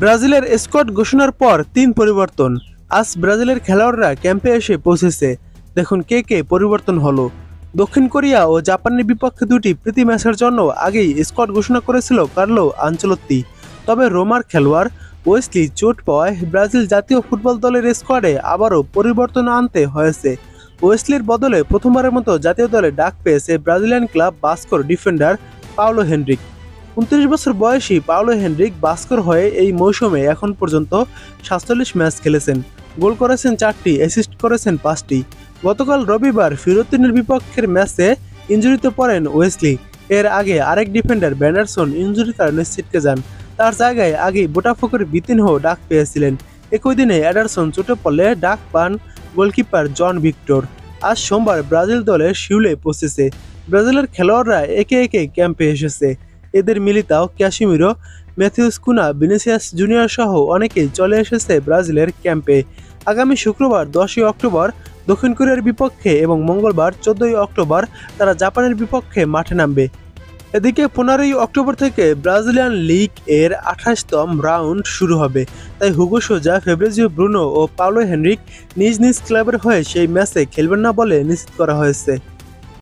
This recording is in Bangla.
ব্রাজিলের স্কোয়াড ঘোষণার পর ৩ পরিবর্তন। আজ ব্রাজিলের খেলোয়াড়রা ক্যাম্পে এসে পৌঁছেছে। দেখুন কে কে পরিবর্তন হলো। দক্ষিণ কোরিয়া ও জাপানের বিপক্ষে দুটি প্রীতি ম্যাচের জন্য আগেই স্কোয়াড ঘোষণা করেছিল কার্লো আনচেলত্তি। তবে রোমার খেলোয়াড় ওয়েসলি চোট পাওয়ায় ব্রাজিল জাতীয় ফুটবল দলের স্কোয়াডে আবারও পরিবর্তন আনতে হয়েছে। ওয়েসলির বদলে প্রথমবারের মতো জাতীয় দলে ডাক পেয়েছে ব্রাজিলিয়ান ক্লাব বাস্কোর ডিফেন্ডার পাওলো হেনরিক। ২৯ বছর বয়সী পাওলো হেনরিক বাস্কোর হয়ে এই মৌসুমে এখন পর্যন্ত ৪৭ ম্যাচ খেলেছেন, গোল করেছেন ৪টি, অ্যাসিস্ট করেছেন ৫টি। গতকাল রবিবার ফিরোতিনের বিপক্ষের ম্যাচে ইনজুরিতে পড়েন ওয়েসলি। এর আগে আরেক ডিফেন্ডার ব্যান্ডারসন ইনজুরির কারণে ছিটকে যান। তার জায়গায় আগেই বোটাফোকের বিতিনহো ডাক পেয়েছিলেন। একই দিনে অ্যাডারসন চোটে পড়লে ডাক পান গোলকিপার জন ভিক্টর। আজ সোমবার ব্রাজিল দলের শিউলে পৌঁছেছে। ব্রাজিলের খেলোয়াড়রা একে একে ক্যাম্পে এসেছে। এদের মিলিতাও, ক্যাসিমিরো, ম্যাথিউস কুনা, ভিনিসিয়াস জুনিয়র সহ অনেকেই চলে এসেছে ব্রাজিলের ক্যাম্পে। আগামী শুক্রবার ১০ই অক্টোবর দক্ষিণ কোরিয়ার বিপক্ষে এবং মঙ্গলবার ১৪ই অক্টোবর তারা জাপানের বিপক্ষে মাঠে নামবে। এদিকে ১৫ই অক্টোবর থেকে ব্রাজিলিয়ান লিগ এর ২৮তম রাউন্ড শুরু হবে। তাই হুগো সোজা, ফেব্রিজিও ব্রুনো ও পাওলো হেনরিক নিজ নিজ ক্লাবের হয়ে সেই ম্যাচে খেলবেন না বলে নিশ্চিত করা হয়েছে।